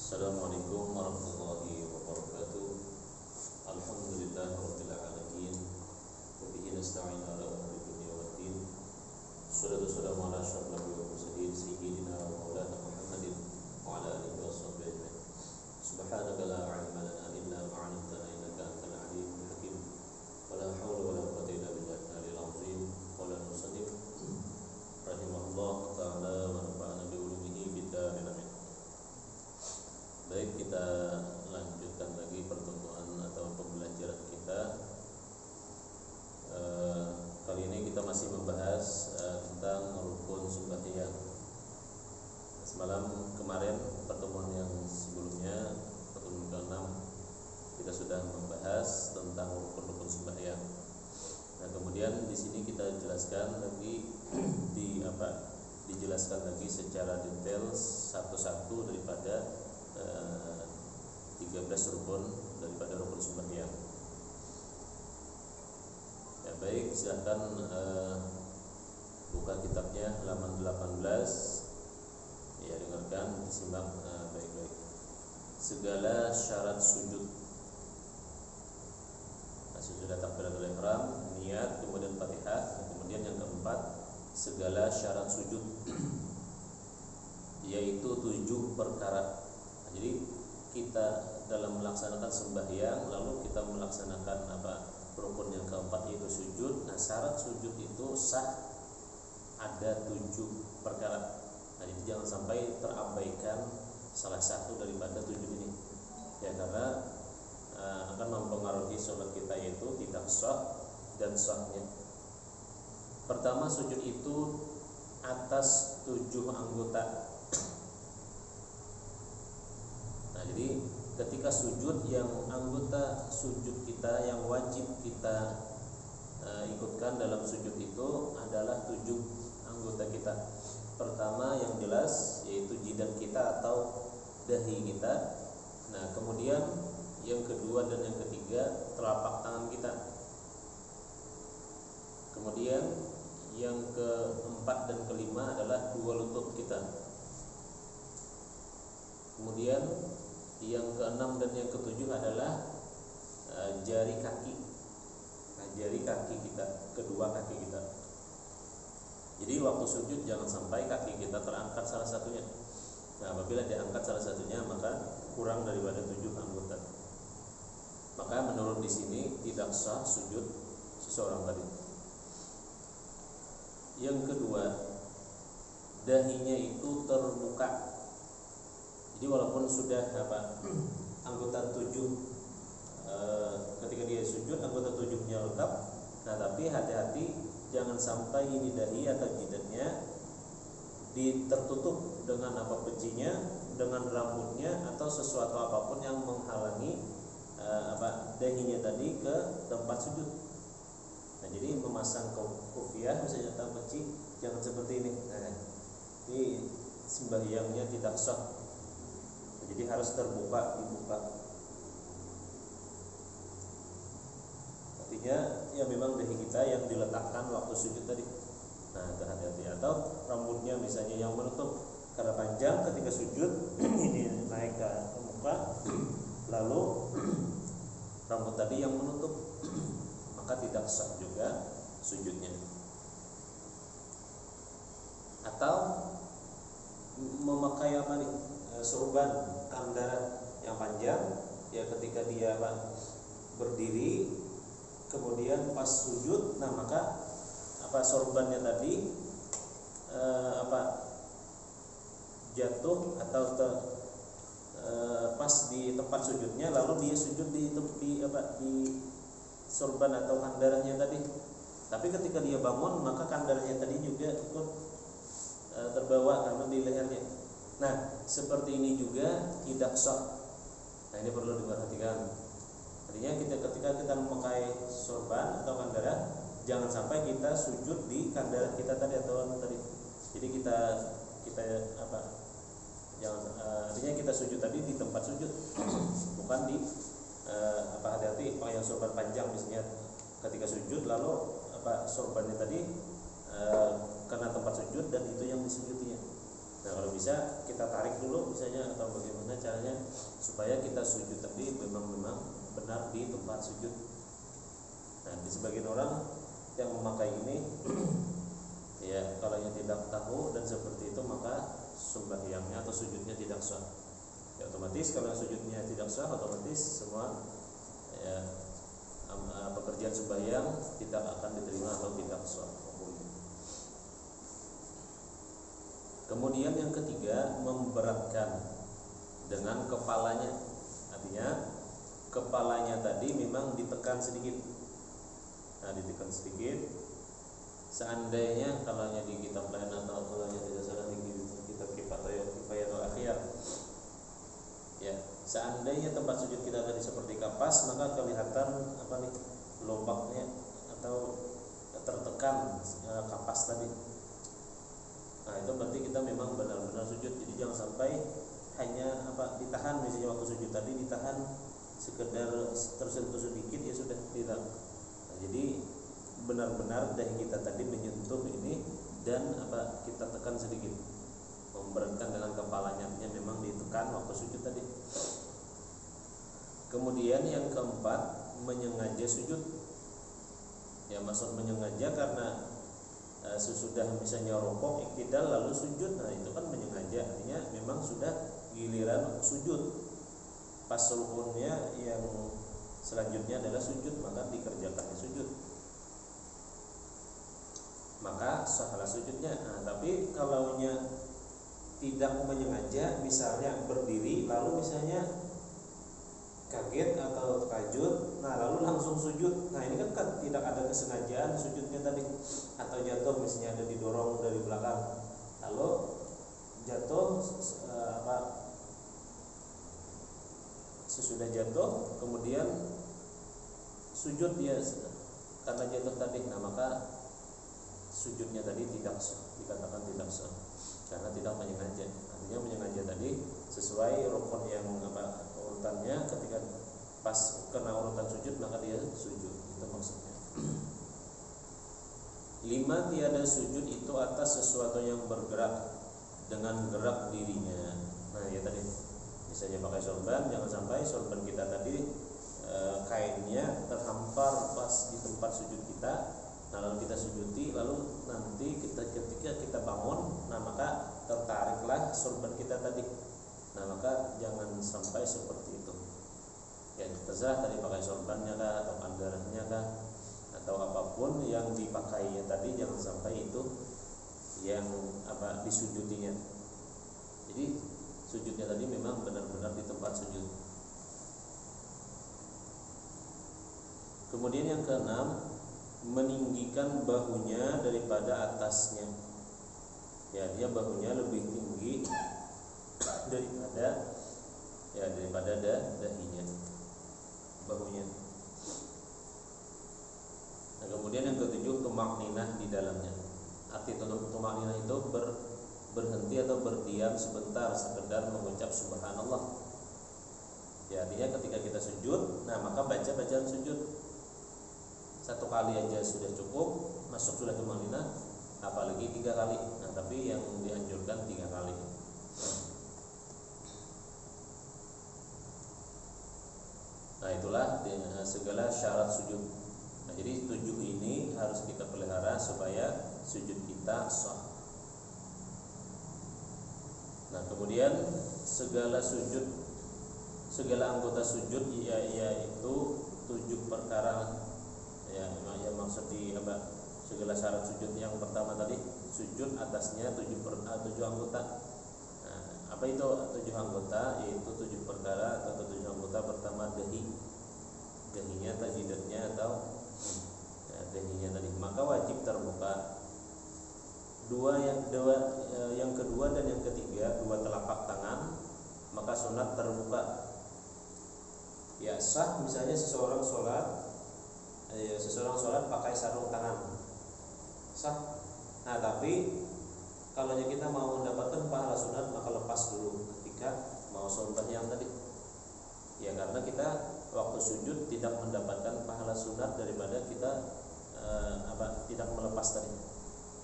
Assalamualaikum warahmatullahi wabarakatuh. Alhamdulillahirabbil alamin. Wa bihi nasta'inu ala umuri dunya waddin. Wassalatu wassalamu ala asyrofil anbiya'i wal mursalin sayyidina wa maulana Muhammadin wa ala alihi washabbihi ajmain. Subhanaka la ilma lana illa ma 'allamtana innaka antal alimul hakim. Wa la haula wa la quwwata illa billahil azim. Qala al-musannif rahimahullah ta'ala wa nafa'ana bi ulumihi bid darin amin. Baik, kita lanjutkan lagi pertemuan atau pembelajaran kita. Kali ini kita masih membahas tentang rukun sembahyang. Semalam kemarin pertemuan yang sebelumnya, pertemuan ke-6, kita sudah membahas tentang rukun-rukun sembahyang. Nah, kemudian di sini kita jelaskan lagi dijelaskan lagi secara detail satu-satu daripada 13 rukun daripada rukun sembahyang. Ya baik, silakan buka kitabnya halaman 18. Ya, dengarkan, disimak baik-baik. Segala syarat sujud. Sudah takbiratul ihram, niat, kemudian Fatihah, kemudian yang keempat segala syarat sujud, yaitu 7 perkara. Jadi kita dalam melaksanakan sembahyang lalu kita melaksanakan rukun yang keempat yaitu sujud. Nah, syarat sujud itu sah ada 7 perkara. Nah, jadi jangan sampai terabaikan salah satu daripada 7 ini. Ya, karena akan mempengaruhi sholat kita, yaitu tidak sah dan sahnya. Pertama, sujud itu atas 7 anggota. Nah, jadi ketika sujud, yang anggota sujud kita yang wajib kita ikutkan dalam sujud itu adalah 7 anggota kita. Pertama yang jelas yaitu jidat kita atau dahi kita. Nah, kemudian yang kedua dan yang ketiga telapak tangan kita. Kemudian yang keempat dan kelima adalah 2 lutut kita. Kemudian yang keenam dan yang ketujuh adalah jari kaki. Nah, jari kaki kita, kedua kaki kita. Jadi waktu sujud jangan sampai kaki kita terangkat salah satunya. Nah, apabila diangkat salah satunya maka kurang daripada 7 anggota. Maka menurut di sini tidak sah sujud seseorang tadi. Yang kedua, dahinya itu terbuka. Jadi walaupun sudah anggota 7 ketika dia sujud anggota 7-nya lengkap, nah tapi hati-hati jangan sampai ini dahi atau jidatnya tertutup dengan pecinya, dengan rambutnya atau sesuatu apapun yang menghalangi dahinya tadi ke tempat sujud. Nah, jadi memasang kopiah misalnya atau peci jangan seperti ini. Nah, ini sembahyangnya tidak sah. Jadi harus dibuka. Artinya ya memang dahi kita yang diletakkan waktu sujud tadi. Nah, hati-hati. Atau rambutnya misalnya yang menutup karena panjang ketika sujud ini naik ke muka, lalu rambut tadi yang menutup, maka tidak sah juga sujudnya. Atau memakai sorban kandara yang panjang, ya ketika dia berdiri kemudian pas sujud, nah maka sorbannya tadi jatuh atau pas di tempat sujudnya, lalu dia sujud di sorban atau kandaranya tadi. Tapi ketika dia bangun maka kandaranya tadi juga ikut terbawa karena di lehernya. Nah, seperti ini juga tidak sah. Nah, ini perlu diperhatikan. Artinya ketika kita memakai sorban atau kandara, jangan sampai kita sujud di kandara kita tadi atau tadi. Jadi kita jangan artinya kita sujud tadi di tempat sujud, bukan di hati-hati pakai yang sorban panjang misalnya ketika sujud lalu sorbannya tadi karena tempat sujud dan itu yang disujudnya. Nah kalau bisa kita tarik dulu misalnya, atau bagaimana caranya supaya kita sujud tadi memang benar di tempat sujud. Nah di sebagian orang yang memakai ini ya kalau yang tidak tahu dan seperti itu maka sembahyangnya atau sujudnya tidak sah. Ya otomatis kalau sujudnya tidak sah, otomatis semua ya pekerjaan sembahyang tidak akan diterima atau tidak sah. Kemudian yang ketiga, memberatkan dengan kepalanya. Artinya kepalanya tadi memang ditekan sedikit. Nah ditekan sedikit. Seandainya kalau di kitab lain atau kalau tidak salah di kitab Kifayatul Akhyar, ya seandainya tempat sujud kita tadi seperti kapas, maka kelihatan lobaknya atau tertekan kapas tadi. Nah itu berarti kita memang benar-benar sujud. Jadi jangan sampai hanya ditahan, misalnya waktu sujud tadi ditahan sekedar tersentuh sedikit ya sudah tidak. Nah, jadi benar-benar dahi kita tadi menyentuh ini dan kita tekan sedikit, memberatkan dengan kepalanya, memang ditekan waktu sujud tadi. Kemudian yang keempat, menyengaja sujud. Ya maksud menyengaja karena sesudah misalnya rukuk iktidal lalu sujud, nah itu kan menyengaja, artinya memang sudah giliran sujud, pas rukunnya yang selanjutnya adalah sujud, maka dikerjakannya sujud, maka sahlah sujudnya. Nah, tapi kalaunya tidak menyengaja, misalnya berdiri lalu misalnya kaget atau terkajut, nah lalu langsung sujud, nah ini kan tidak ada kesengajaan sujudnya tadi, atau jatuh misalnya ada didorong dari belakang, lalu jatuh sesudah jatuh kemudian sujud dia karena jatuh tadi, nah maka sujudnya tadi tidak sah, dikatakan tidak sah karena tidak menyengaja. Artinya menyengaja tadi sesuai rukun yang urutannya, ketika pas kena urutan sujud maka dia sujud, itu maksudnya. 5, tiada sujud itu atas sesuatu yang bergerak dengan gerak dirinya. Nah ya tadi misalnya pakai sorban, jangan sampai sorban kita tadi kainnya terhampar pas di tempat sujud kita, nah lalu kita sujudi, lalu nanti ketika kita bangun, nah maka tertariklah sorban kita tadi. Nah maka jangan sampai seperti itu. Ya terserah tadi pakai sorbannya kah atau anggarannya kah atau apapun yang dipakainya tadi, jangan sampai itu yang disujudinya. Jadi sujudnya tadi memang benar-benar di tempat sujud. Kemudian yang keenam, meninggikan bahunya daripada atasnya. Ya dia bahunya lebih tinggi daripada dahinya, bahunya. Nah, kemudian yang ketujuh, tumakninah di dalamnya. Arti tumakninah itu berhenti atau berdiam sebentar, sekedar mengucap subhanallah. Ya artinya ketika kita sujud, nah maka baca bacaan sujud 1 kali aja sudah cukup, masuk sudah tumakninah, apalagi 3 kali. Nah tapi yang dianjurkan 3 kali. Nah itulah segala syarat sujud. Nah jadi 7 ini harus kita pelihara supaya sujud kita sah. Nah kemudian segala anggota sujud yaitu 7 perkara. Ya maksud segala syarat sujud yang pertama tadi, sujud atasnya 7 anggota. Nah, apa itu 7 anggota? Yaitu 7 perkara atau 7 anggota. Pertama dahinya, tajidatnya atau dahinya tadi, maka wajib terbuka. Yang kedua dan yang ketiga, 2 telapak tangan, maka sunat terbuka. Ya sah misalnya seseorang sholat pakai sarung tangan, sah. Nah tapi kalau kita mau mendapatkan pahala sunat, maka lepas dulu ketika mau sholat yang tadi. Ya karena kita waktu sujud tidak mendapatkan pahala sunat daripada kita tidak melepas tadi.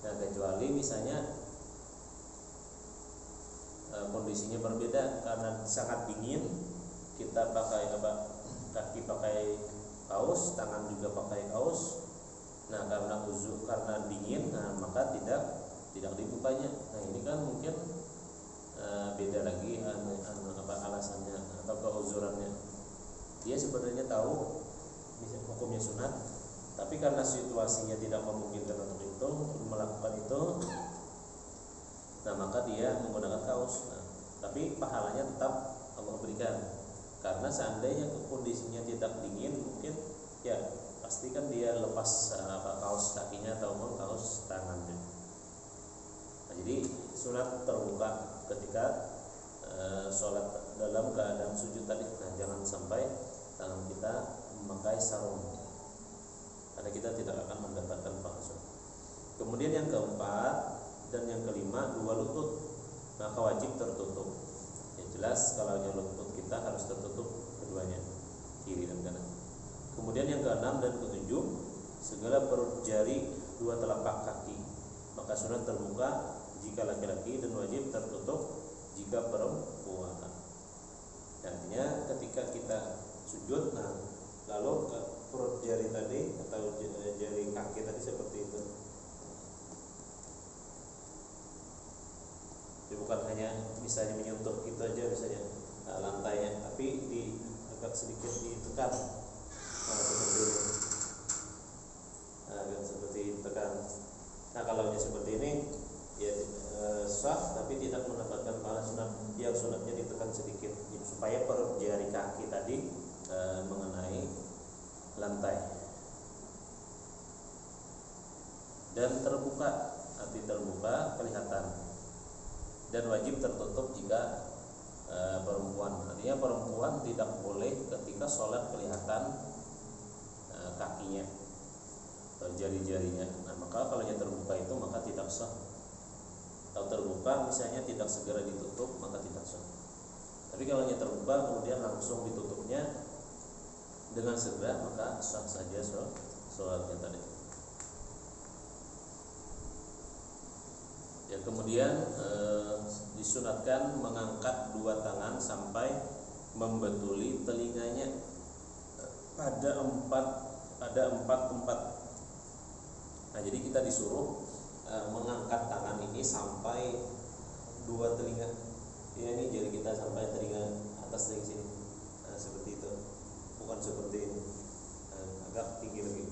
Nah kecuali misalnya kondisinya berbeda. Karena sangat dingin kita pakai kaki pakai kaos, tangan juga pakai kaos. Nah karena dingin, maka tidak dibukanya. Nah ini kan mungkin beda lagi alasannya atau keuzurannya. Dia sebenarnya tahu hukumnya sunat, tapi karena situasinya tidak memungkinkan untuk melakukan itu, nah maka dia menggunakan kaos. Nah, tapi pahalanya tetap Allah berikan, karena seandainya kondisinya tidak dingin, mungkin ya pasti kan dia lepas kaos kakinya ataupun kaos tangannya. Nah, jadi sunat terbuka ketika sholat dalam keadaan sujud tadi. Nah, jangan sampai tangan kita memakai sarung, karena kita tidak akan mendapatkan pahala sunat. Kemudian yang keempat dan yang kelima, dua lutut, maka wajib tertutup. Ya jelas kalau yang lutut kita harus tertutup keduanya, kiri dan kanan. Kemudian yang keenam dan ketujuh, segala perut jari dua telapak kaki, maka sunat terbuka jika laki-laki dan wajib tertutup jika perempuan. Artinya ketika kita sujud, nah lalu perut jari tadi atau jari kaki tadi seperti itu. Jadi bukan hanya misalnya menyentuh gitu aja misalnya lantainya, tapi agak sedikit ditekan, seperti ini. Agak seperti ditekan. Nah kalau seperti ini ya sah, tapi tidak mendapatkan pahala sunat. Yang sunatnya ditekan sedikit supaya perut jari kaki tadi mengenai lantai. Dan terbuka, arti terbuka kelihatan. Dan wajib tertutup jika perempuan. Artinya perempuan tidak boleh ketika sholat kelihatan kakinya atau jari-jarinya. Nah maka kalau yang terbuka itu maka tidak sah. Kalau terbuka misalnya tidak segera ditutup maka tidak sah. Tapi kalau yang terbuka kemudian langsung ditutupnya dengan segera, maka sah saja sholatnya tadi. Ya kemudian disunatkan mengangkat dua tangan sampai membetuli telinganya pada empat tempat. Nah jadi kita disuruh mengangkat tangan ini sampai dua telinga. Ya ini jari kita sampai telinga atas dari sini. Nah, seperti itu. Bukan seperti ini. Agak tinggi lagi.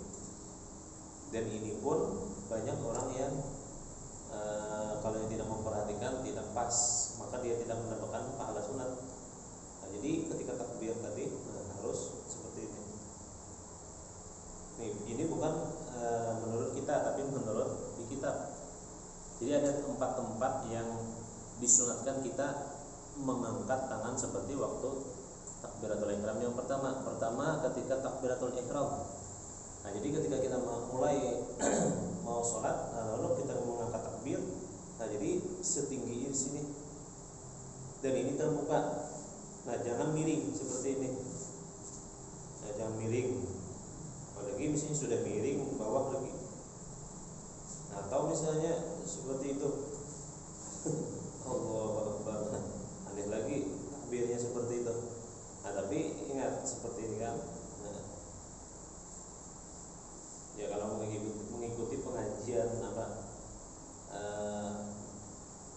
Dan ini pun banyak orang yang kalau yang tidak memperhatikan tidak pas, maka dia tidak mendapatkan pahala sunat. Nah, jadi ketika takbir tadi harus seperti ini. Ini bukan menurut kita, tapi menurut di kitab. Jadi ada 4 tempat yang disunatkan kita mengangkat tangan seperti waktu takbiratul ihram. Yang pertama ketika takbiratul ihram. Nah, jadi ketika kita mulai mau sholat, lalu kita mengangkat takbir. Nah, jadi setinggi di sini. Dan ini terbuka. Nah, jangan miring seperti ini. Nah, jangan miring. Apalagi misalnya sudah miring ke bawah lagi. Nah, atau misalnya seperti itu. Allahu Akbar. Aneh lagi takbirnya seperti itu. Nah, tapi ingat seperti ini kan. Nah, ya kalau mengikuti pengajian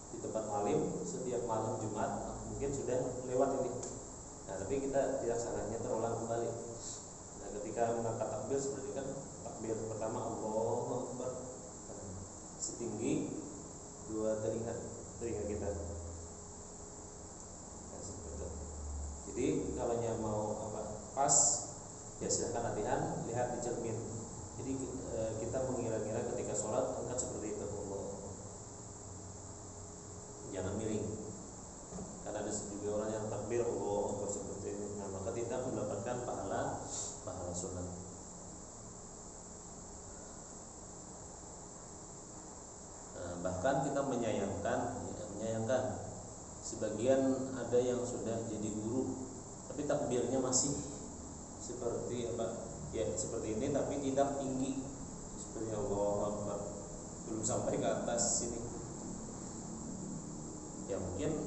di tempat malim setiap malam Jumat mungkin sudah lewat ini. Nah, tapi kita tidak salahnya terulang kembali. Nah, ketika mengangkat takbir seperti kan takbir pertama Allahu Akbar, setinggi dua telinga kita. Nah, seperti itu. Jadi kalau mau pas, ya silahkan latihan, lihat di cermin. Jadi kita mengira-ngira ketika sholat angkat seperti itu. Jangan miring. Karena ada juga orang yang takbir Allah seperti ini. Nah, maka tidak mendapatkan pahala sunat. Nah, bahkan kita menyayangkan sebagian ada yang sudah jadi guru, tapi takbirnya masih seperti seperti ini, tapi tidak tinggi seperti Allahu Akbar, belum sampai ke atas sini. Ya mungkin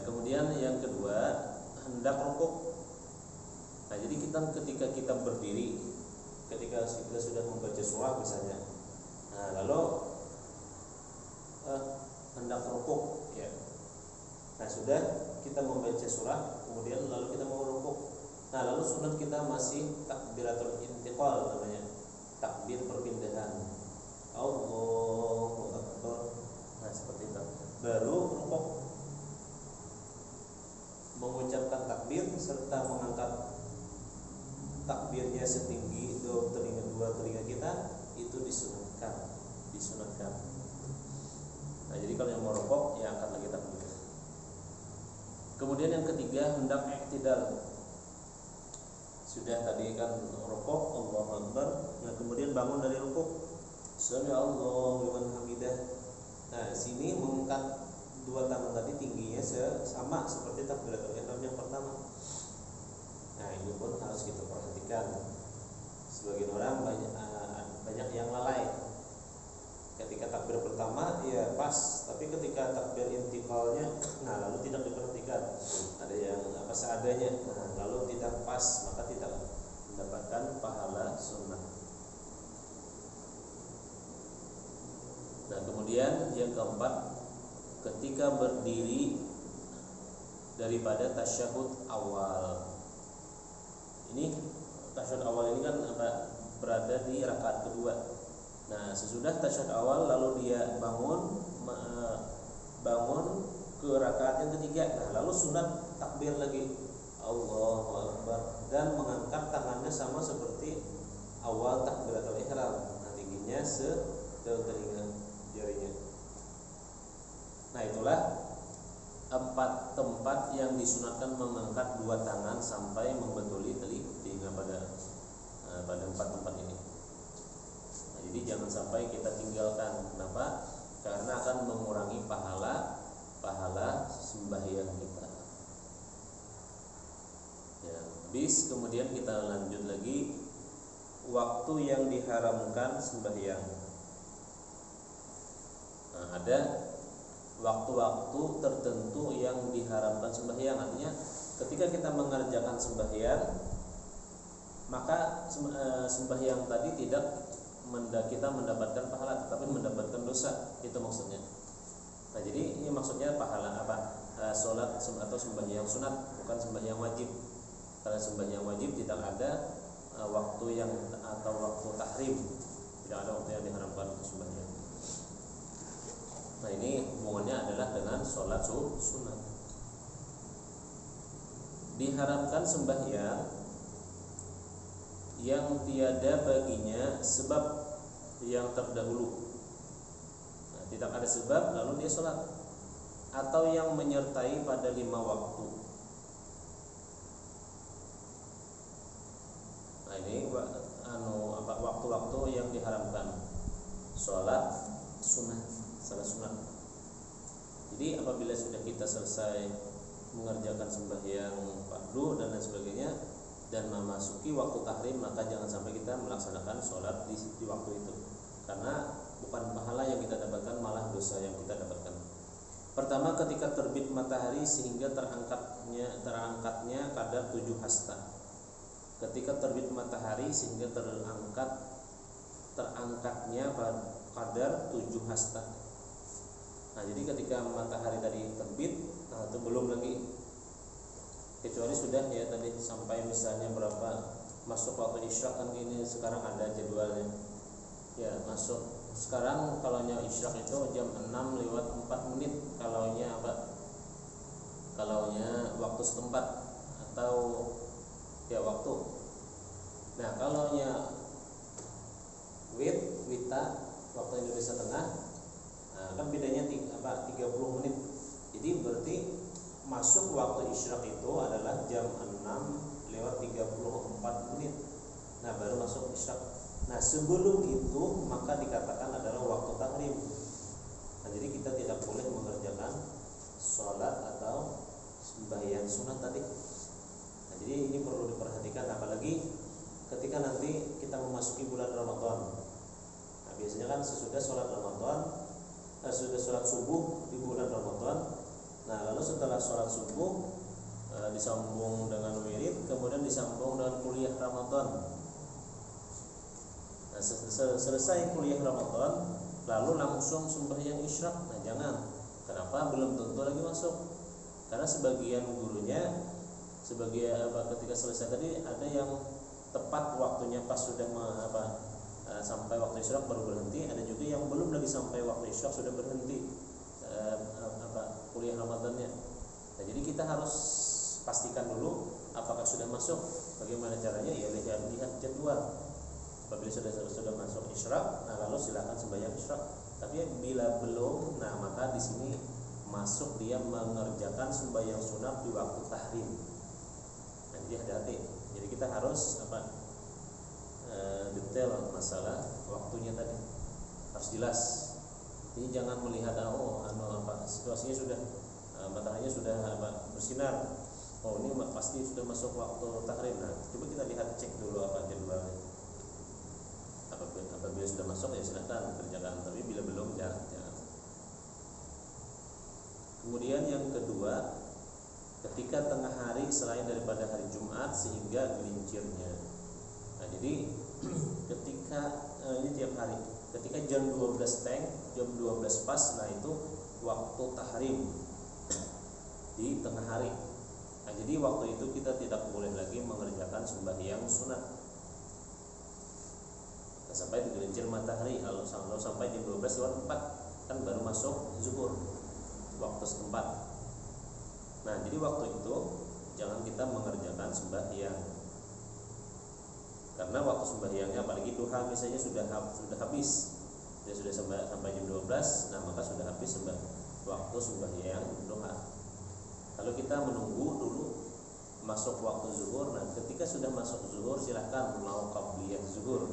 kemudian yang kedua hendak rukuk. Nah, jadi ketika kita berdiri, ketika kita sudah membaca surah misalnya, nah lalu hendak rukuk, ya. Nah, sudah kita membaca surah, kemudian lalu kita mau rukuk. Nah, lalu sunat kita masih takbiratul intiqal namanya, takbir perpindahan. Allahu Akbar. Nah, seperti itu. Baru rukuk, mengucapkan takbir serta mengangkat takbirnya setinggi dua telinga kita, itu disunatkan. Nah, jadi kalau yang mau rukuk ya angkat lagi takbir. Kemudian yang ketiga hendak i'tidal. Sudah tadi kan rukuk, Allahu Akbar. Nah, kemudian bangun dari rukuk, Sami Allahu liman hamidah. Nah, sini mengangkat dua tangan tadi tingginya sama seperti takbiratul ihram yang pertama. Nah, ini pun harus kita perhatikan. Sebagian orang banyak yang lalai. Ketika takbir pertama ya pas, tapi ketika takbir intiqalnya, nah lalu tidak diperhatikan. Ada yang seadanya, nah lalu tidak pas, maka tidak mendapatkan pahala sunnah. Nah, kemudian yang keempat, ketika berdiri daripada tasyahud awal. Ini tasyahud awal ini kan berada di rakaat kedua. Nah, sesudah tasyahud awal lalu dia bangun ke rakaat yang ketiga. Nah, lalu sunat takbir lagi, Allahu Akbar, dan mengangkat tangannya sama seperti awal takbiratul ihram. Nah, tingginya telinga jarinya. Nah, itulah 4 tempat yang disunatkan mengangkat dua tangan sampai membetuli telinga pada 4 tempat ini. Nah, jadi jangan sampai kita tinggalkan. Kenapa? Karena akan mengurangi pahala sembahyang kita. Ya, habis kemudian kita lanjut lagi waktu yang diharamkan sembahyang. Nah, ada waktu-waktu tertentu yang diharamkan sembahyang. Artinya ketika kita mengerjakan sembahyang, maka sembahyang tadi tidak kita mendapatkan pahala, tetapi mendapatkan dosa. Itu maksudnya. Nah, jadi ini maksudnya pahala sholat atau sembahyang sunat, bukan sembahyang wajib. Karena sembahyang wajib tidak ada waktu yang atau waktu tahrim, tidak ada waktu yang diharamkan untuk sembahyang. Nah, ini hubungannya adalah dengan sholat sunat. Diharamkan sembahyang yang tiada baginya sebab yang terdahulu. Nah, tidak ada sebab lalu dia sholat, atau yang menyertai pada 5 waktu. Nah, ini waktu-waktu yang diharamkan sholat sunat. Jadi apabila sudah kita selesai mengerjakan sembahyang fardu dan lain sebagainya dan memasuki waktu tahrim, maka jangan sampai kita melaksanakan sholat di waktu itu, karena bukan pahala yang kita dapatkan, malah dosa yang kita dapatkan. Pertama, ketika terbit matahari sehingga terangkatnya kadar 7 hasta. Ketika terbit matahari sehingga terangkatnya kadar 7 hasta. Nah, jadi ketika matahari tadi terbit, nah itu belum lagi, kecuali sudah ya tadi sampai misalnya berapa masuk waktu isyak kan, ini sekarang ada jadwalnya. Ya, masuk sekarang kalaunya isyak itu jam 6:04 kalaunya kalaunya waktu setempat atau ya waktu. Nah, kalaunya wita waktu Indonesia Tengah, nah, kan bedanya 30 menit. Jadi berarti masuk waktu isyraq itu adalah jam 6:34. Nah, baru masuk isyraq. Nah, sebelum itu maka dikatakan adalah waktu tahrim. Nah, jadi kita tidak boleh mengerjakan sholat atau sembahyang sunat tadi. Nah, jadi ini perlu diperhatikan, apalagi ketika nanti kita memasuki bulan Ramadan. Nah, biasanya kan sesudah sholat Ramadan, sesudah sholat subuh di bulan Ramadan, Nah lalu setelah sholat subuh disambung dengan wirid, kemudian disambung dengan kuliah Ramadan. Nah, selesai kuliah Ramadan lalu langsung sembahyang isyraq. Nah jangan. Kenapa? Belum tentu lagi masuk. Karena sebagian gurunya ketika selesai tadi ada yang tepat waktunya pas sudah sampai waktu isyraq baru berhenti, ada juga yang belum lagi sampai waktu isyraq sudah berhenti kuliah Ramadannya. Nah, jadi kita harus pastikan dulu apakah sudah masuk. Bagaimana caranya? Ya lihat jadwal. Apabila sudah masuk isyraq, nah lalu silakan sembahyang isyraq. Tapi bila belum, nah maka di sini masuk dia mengerjakan sembahyang sunat di waktu tahrim. Nah, jadi hati-hati. Jadi kita harus detail masalah waktunya tadi, harus jelas. Jadi jangan melihat situasinya sudah mataharinya sudah bersinar. Oh ini pasti sudah masuk waktu tahrim. Nah coba kita lihat, cek dulu jadwalnya. Apabila sudah masuk ya silakan kerjakan, tapi bila belum jangan. Kemudian yang kedua, ketika tengah hari selain daripada hari Jumat sehingga gelincirnya. Nah jadi ketika ini tiap hari, ketika jam 12 jam 12 pas, nah itu waktu tahrim di tengah hari. Nah jadi waktu itu kita tidak boleh lagi mengerjakan sembahyang sunat sampai digelincir matahari. Kalau sampai jam 12:04 kan baru masuk zuhur waktu setempat. Nah jadi waktu itu jangan kita mengerjakan sembahyang, karena waktu sembahyangnya apalagi duha misalnya sudah habis, dia sudah sampai jam 12, nah maka sudah habis waktu sembahyang duha. Kalau kita menunggu dulu masuk waktu zuhur, nah ketika sudah masuk zuhur silahkan mau qabliyah zuhur,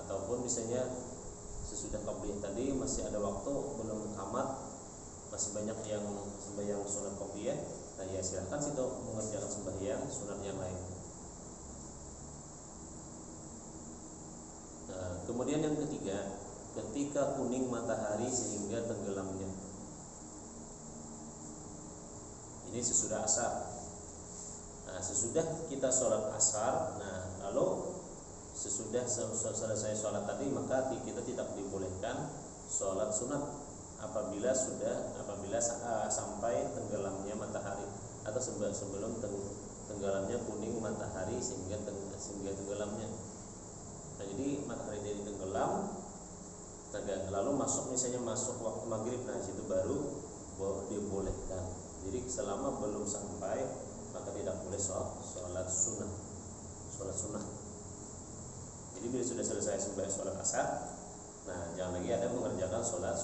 ataupun misalnya sesudah qabliyah tadi masih ada waktu belum tamat, masih banyak yang sembahyang sunat qabliyah, nah ya silahkan situ mengerjakan sembahyang sunat yang lain. Nah, kemudian yang ketiga, ketika kuning matahari sehingga tenggelamnya. Ini sesudah asar. Nah, sesudah kita sholat asar, nah lalu sesudah selesai sholat tadi maka kita tidak dibolehkan sholat sunat apabila sampai tenggelamnya matahari atau sebelum tenggelamnya kuning matahari sehingga tenggelamnya. Nah, jadi matahari jadi tenggelam, lalu misalnya masuk waktu maghrib, nah situ baru dibolehkan. Jadi selama belum sampai maka tidak boleh sholat sunnah. Jadi bila sudah selesai sholat asar, nah jangan lagi ada mengerjakan sholat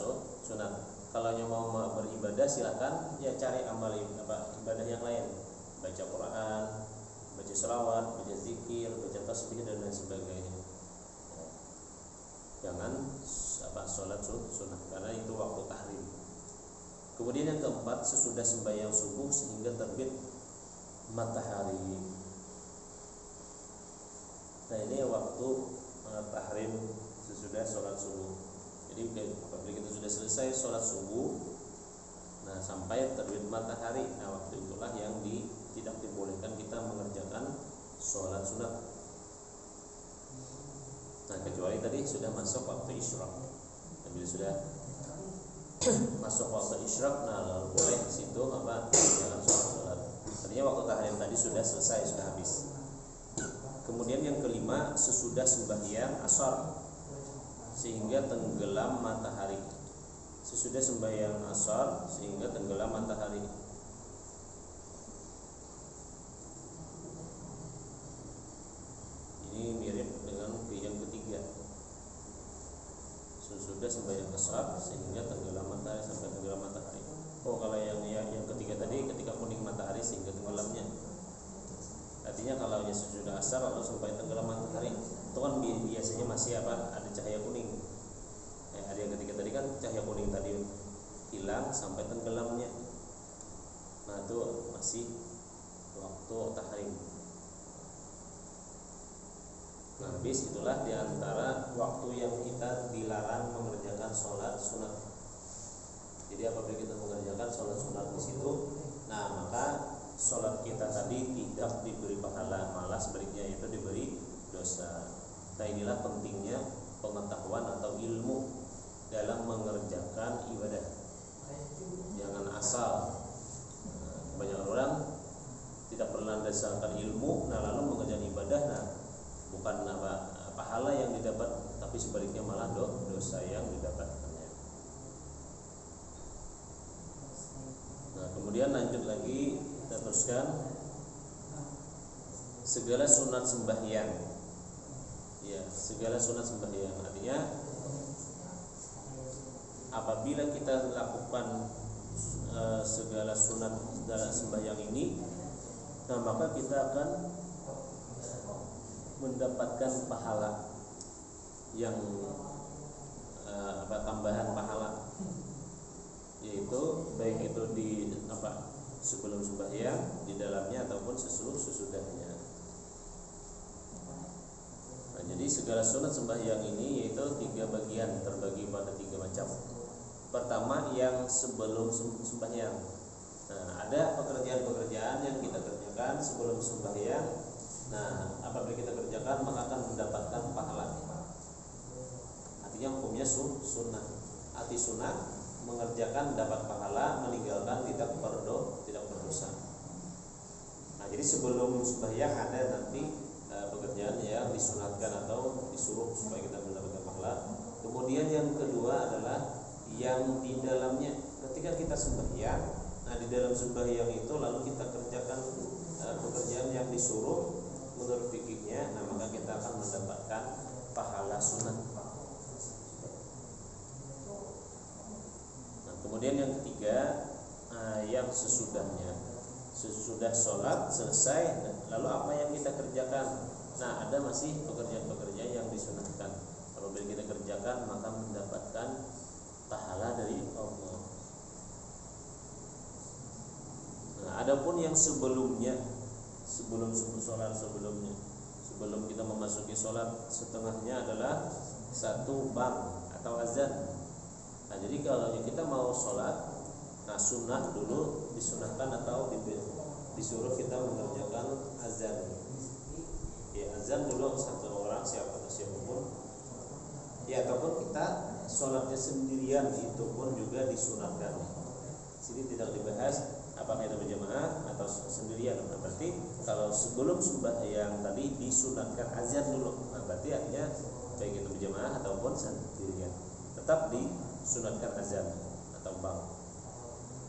sunat. Kalau yang mau beribadah silakan ya cari amal ibadah yang lain, baca Quran, baca selawat, baca zikir, baca tasbih dan lain sebagainya. Jangan sholat sunnah karena itu waktu tahrim. Kemudian yang keempat, sesudah sembahyang subuh sehingga terbit matahari. Nah ini waktu tahrim sesudah sholat subuh. Jadi apabila kita sudah selesai sholat subuh, nah sampai terbit matahari, nah waktu itulah yang tidak dibolehkan kita mengerjakan sholat sunat. Nah kecuali tadi sudah masuk waktu isyraq. Bila sudah masuk waktu isyraq, nah lalu boleh situ jalan sholat. Artinya waktu tahrim tadi sudah selesai, sudah habis. Kemudian yang kelima, sesudah sembahyang asar sehingga tenggelam matahari. Sesudah sembahyang asar sehingga tenggelam matahari. Ini mirip dengan yang ketiga. Sesudah sembahyang asar sehingga tenggelam matahari sampai tenggelam matahari. Oh, kalau yang ketiga tadi ketika kuning matahari sehingga tenggelamnya. Artinya kalau sesudah asar lalu sampai tenggelam matahari, itu kan biasanya masih ada cahaya kuning. Ada yang ketiga tadi kan cahaya kuning tadi hilang sampai tenggelamnya. Nah, itu masih waktu tahrim. Nah, habis itulah diantara waktu yang kita dilarang mengerjakan sholat sunat. Di Jadi apabila kita mengerjakan sholat sunat di situ, nah maka sholat kita tadi tidak diberi pahala, malah sebaliknya itu diberi dosa. Nah inilah pentingnya pengetahuan atau ilmu dalam mengerjakan ibadah. Jangan asal. Banyak orang tidak pernah dasarkan ilmu, nah lalu mengerjakan ibadah, nah bukan pahala yang didapat, tapi sebaliknya malah dosa yang didapatkannya. Nah kemudian lanjut lagi, kita teruskan segala sunat sembahyang. Ya, segala sunat sembahyang artinya apabila kita lakukan segala sunat dalam sembahyang ini, nah maka kita akan mendapatkan pahala yang tambahan pahala, yaitu baik itu di sebelum sembahyang, di dalamnya ataupun sesudahnya. Nah, jadi segala sunat sembahyang ini yaitu 3 bagian, terbagi pada 3 macam. Pertama yang sebelum sembahyang. Nah, ada pekerjaan-pekerjaan yang kita kerjakan sebelum sembahyang. Nah, apabila kita kerjakan maka akan mendapatkan pahala. Artinya hukumnya sunnah. Arti sunnah mengerjakan dapat pahala, meninggalkan tidak berdosa. Nah, jadi sebelum sembahyang ada nanti pekerjaan yang disunatkan atau disuruh supaya kita mendapatkan pahala. Kemudian yang kedua adalah yang di dalamnya ketika kita sembahyang. Nah, di dalam sembahyang itu lalu kita kerjakan pekerjaan yang disuruh menurut fikihnya, nah maka kita akan mendapatkan pahala sunat. Nah, kemudian yang ketiga yang sesudahnya. Sesudah sholat selesai, lalu apa yang kita kerjakan? Nah, ada masih pekerjaan-pekerjaan yang disunatkan. Apabila kita kerjakan maka mendapatkan pahala dari Allah. Nah, adapun yang sebelumnya, sebelum sholat sebelumnya, sebelum kita memasuki sholat, setengahnya adalah 1 bang atau azan. Nah, jadi kalau kita mau sholat, nah sunnah dulu disunahkan atau disuruh kita mengerjakan azan. Ya, azan dulu 1 orang siapapun. Ya, ataupun kita sholatnya sendirian, itu pun juga disunahkan. Sini tidak dibahas apakah itu berjamaah atau sendirian. Nah, berarti kalau sebelum sembahyang tadi disunatkan azan dulu, nah berarti artinya baik itu berjamaah ataupun sendirian tetap disunatkan azan atau bang.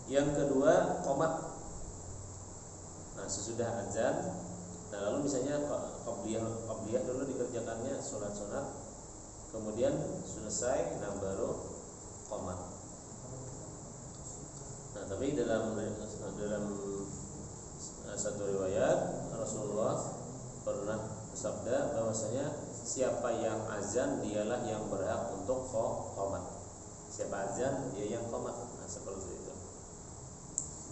Yang kedua qomat. Nah, sesudah azan, nah lalu misalnya qabliyah dulu dikerjakannya sholat sunat, kemudian selesai, nah baru qomat. Nah, tapi dalam satu riwayat Rasulullah pernah bersabda bahwasanya siapa yang azan dialah yang berhak untuk qomat. Siapa azan dia yang qomat. Nah, seperti itu.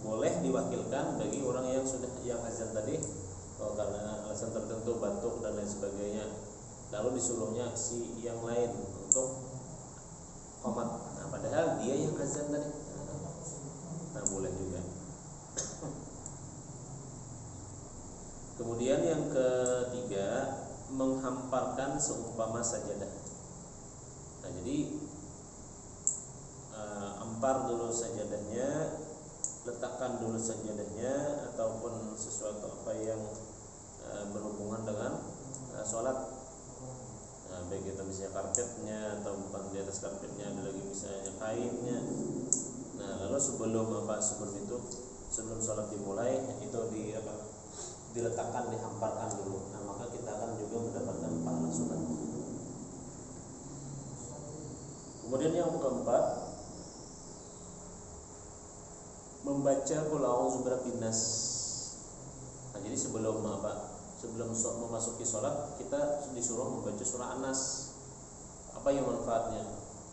Boleh diwakilkan bagi orang yang sudah yang azan tadi, karena alasan tertentu, batuk dan lain sebagainya, lalu disuruhnya si yang lain untuk qomat. Nah, padahal dia yang azan tadi. Nah, boleh juga. Kemudian yang ketiga, menghamparkan seumpama sajadah. Nah, jadi ampar dulu sajadahnya, letakkan dulu sajadahnya ataupun sesuatu apa yang berhubungan dengan sholat. Nah, baik itu misalnya karpetnya atau bukan di atas karpetnya, ada lagi misalnya kainnya. Nah, lalu sebelum sholat dimulai itu diletakkan, dihamparkan dulu. Nah, maka kita akan juga mendapatkan pahala sunat. Kemudian yang keempat, membaca qul a'udzu birabbin nas. Nah, jadi sebelum memasuki sholat kita disuruh membaca surah An-Nas. Apa yang manfaatnya?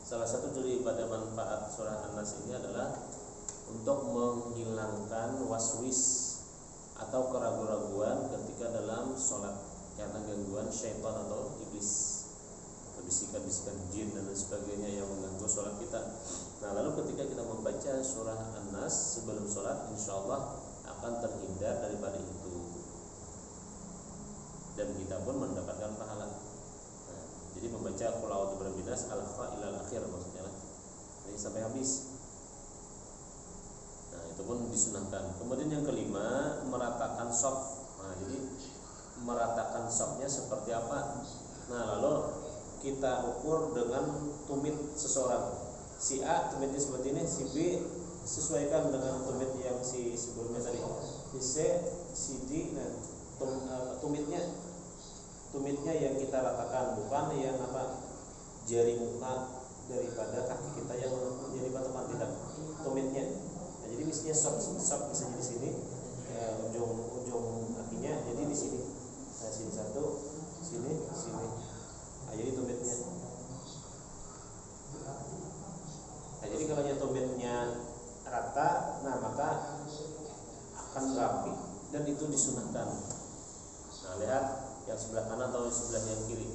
Salah satu daripada manfaat surah An-Nas ini adalah untuk menghilangkan waswis atau keraguan-raguan ketika dalam sholat karena gangguan syaitan atau iblis. bisikan-bisikan jin dan lain sebagainya yang mengganggu sholat kita. Nah, lalu ketika kita membaca surah An-Nas sebelum sholat, insya Allah akan terhindar daripada itu, dan kita pun mendapatkan pahala. Nah, jadi membaca qul a'udzu birabbin nas al-fa ilal akhir maksudnya lah. Ini sampai habis. Nah, itu pun disunahkan. Kemudian yang kelima, meratakan shaf. Nah, jadi meratakan shafnya seperti apa? Nah, lalu kita ukur dengan tumit seseorang. Si A tumitnya seperti ini, si B sesuaikan dengan tumit yang si sebelumnya tadi. Si C, si D, nah tumitnya yang kita ratakan, bukan yang jari muka daripada kaki kita yang menjadi patokan, tidak, tumitnya. Nah, jadi misalnya sok bisa di sini, ujung kakinya jadi di sini. Nah, sini satu, sini. Nah, jadi tumitnya. Nah, jadi kalau tumitnya rata, nah maka akan rapi dan itu disunahkan. Nah, lihat yang sebelah kanan atau sebelah yang kiri.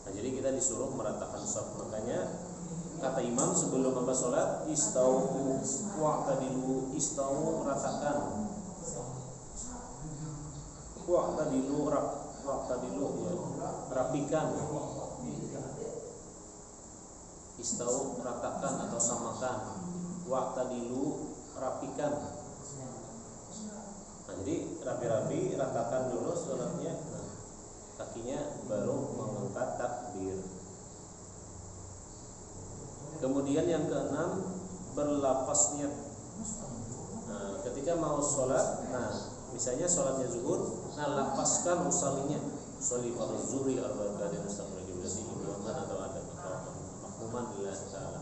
Nah, jadi kita disuruh meratakan shaf. Makanya kata imam sebelum sholat, istau wa'tadilu, istau ratakan. Wa'tadilu ya, rapikan. Istau ratakan atau samakan. Wa'tadilu rapikan. Nah, jadi rapi-rapi, ratakan dulu sholatnya. Nah, kakinya baru mengangkat takbir. Kemudian yang keenam, berlafaz niat. Nah, ketika mau sholat, nah misalnya sholatnya zuhur, nah lafazkan usalinya, usolli fardhu zuhri arba'atan mustaqbil berarti imaman atau ada makmuman lillah ta'ala.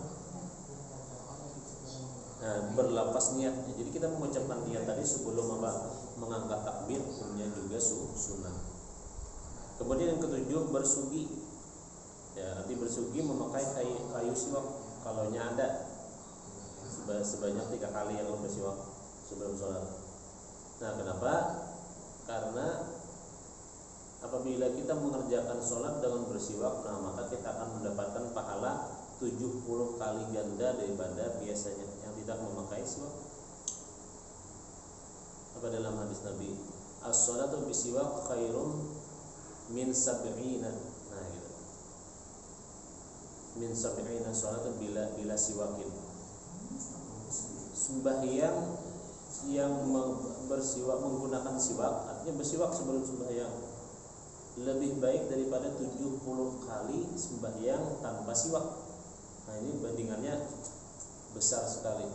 Nah, berlafaz niat. Jadi kita mengucapkan niat tadi sebelum mengangkat takbir, hukumnya juga sunnah. Kemudian yang ketujuh, bersugi. Ya, arti bersugi memakai kayu siwak kalau ada sebanyak 3 kali yang bersiwak sebelum sholat. Nah, kenapa? Karena apabila kita mengerjakan sholat dengan bersiwak, nah maka kita akan mendapatkan pahala 70 kali ganda daripada biasanya yang tidak memakai siwak. Apa dalam hadis Nabi, as-sholatu bisiwak khairun min sab'ina. Nah, gitu. Min sab'ina sholatu bila siwakin. Sembahyang yang bersiwak menggunakan siwak, artinya bersiwak sebelum sembahyang, lebih baik daripada 70 kali sembahyang tanpa siwak. Nah, ini bandingannya besar sekali.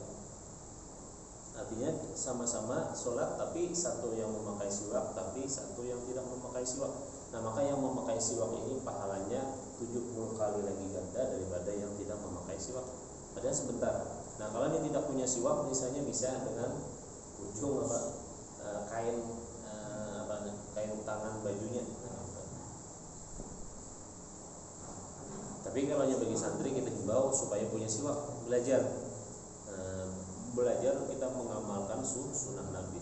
Artinya sama-sama sholat, tapi satu yang memakai siwak, tapi satu yang tidak memakai siwak. Nah, maka yang memakai siwak ini pahalanya 70 kali lagi ganda daripada yang tidak memakai siwak. Padahal sebentar. Nah, kalau dia tidak punya siwak, misalnya bisa dengan ujung kain tangan bajunya. Tapi kalau bagi santri kita himbau supaya punya siwak, belajar kita mengamalkan sunnah Nabi.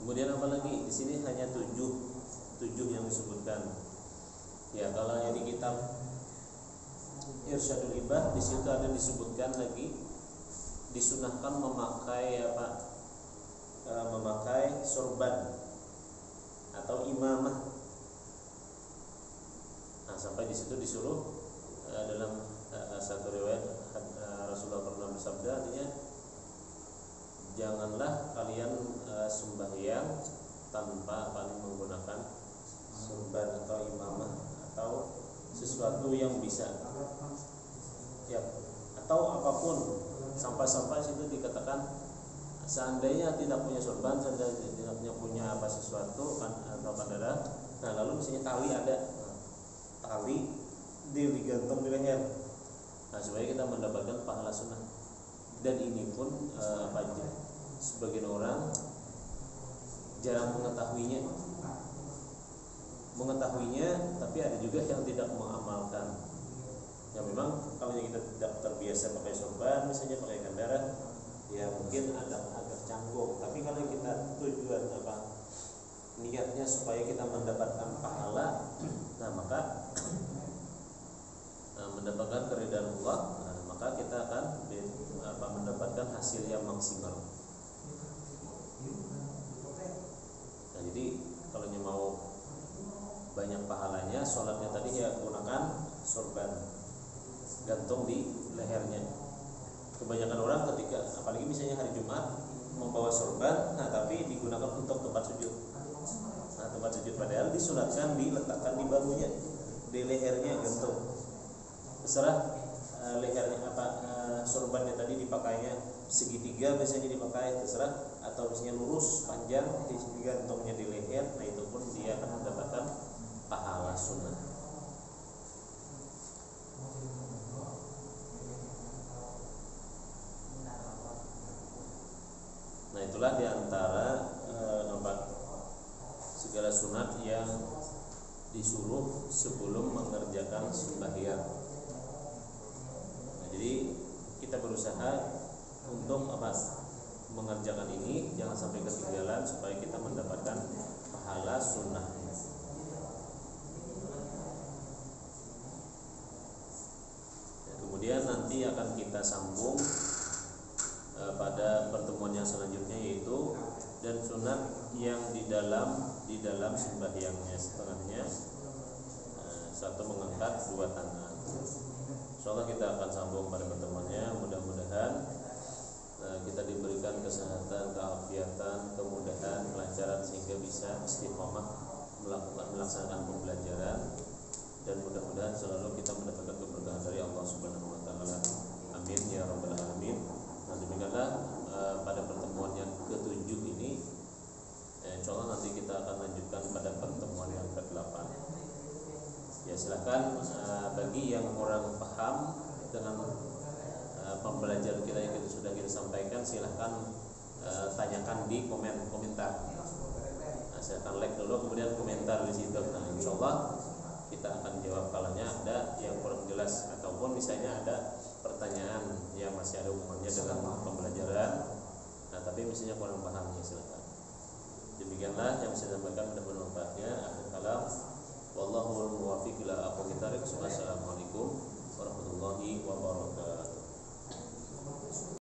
Kemudian apa lagi? Di sini hanya tujuh yang disebutkan. Ya, kalau yang di kitab Irsyadul Ibad, di situ ada disebutkan lagi disunahkan memakai memakai sorban atau imamah. Nah, sampai di situ disuruh dalam satu riwayat Rasulullah pernah bersabda, artinya janganlah kalian sembahyang tanpa menggunakan sorban atau imamah atau sesuatu yang bisa, ya, atau apapun. Sampai situ dikatakan seandainya tidak punya sorban, seandainya tidak punya sesuatu atau pandara, nah lalu misalnya tali digantung di leher, nah supaya kita mendapatkan pahala sunnah. Dan ini pun sebagian orang jarang mengetahuinya, tapi ada juga yang tidak mengamalkan. Ya memang kalau kita tidak terbiasa pakai sorban, misalnya pakai kandara, ya mungkin agak canggung. Tapi kalau kita tujuan niatnya supaya kita mendapatkan pahala, nah maka mendapatkan keridhaan Allah, nah, maka kita akan mendapatkan hasil yang maksimal. Nah, jadi kalau mau banyak pahalanya, sholatnya tadi ya gunakan sorban, gantung di lehernya. Kebanyakan orang ketika, apalagi misalnya hari Jumat, membawa sorban, nah tapi digunakan untuk tempat sujud. Nah, tempat sujud padahal disunatkan diletakkan di bahunya, di lehernya gantung. Terserah lehernya sorbannya tadi dipakainya segitiga biasanya dipakai, terserah, atau misalnya lurus panjang digantungnya di leher. Nah itu pun dia akan mendapatkan pahala sunnah. Nah itulah diantara segala sunat yang disuruh sebelum mengerjakan sembahyang. Nah, jadi kita berusaha untuk mengerjakan ini jangan sampai ketinggalan supaya kita mendapatkan pahala sunnah. Ya, kemudian nanti akan kita sambung pada pertemuan yang selanjutnya, yaitu dan sunat yang di dalam sembahyangnya, setengahnya satu mengangkat dua tangan. Insyaallah kita akan sambung pada pertemuannya. Mudah-mudahan kita diberikan kesehatan, keafiatan, kemudahan, kelancaran sehingga bisa istiqomah melaksanakan pembelajaran, dan mudah-mudahan selalu kita mendapatkan keberkahan dari Allah Subhanahu wa taala. Amin ya rabbal alamin. Nah, demikianlah pada pertemuan yang ke-7 ini, insyaallah nanti kita akan lanjutkan pada pertemuan yang ke-8. Ya silakan bagi yang kurang paham dengan pembelajaran kita yang sudah kita sampaikan, silahkan tanyakan di komentar. Nah, silahkan like dulu, kemudian komentar di situ. Nah, insyaallah kita akan jawab kalanya ada yang kurang jelas ataupun misalnya ada pertanyaan yang masih ada hubungannya dengan pembelajaran, nah tapi misalnya kurang pahamnya, silakan. Demikianlah yang bisa disampaikan, mudah bermanfaatnya. Akhir kalam, wallahu muwaffiq ila aqwamit thariq. Wassalamualaikum warahmatullahi wabarakatuh.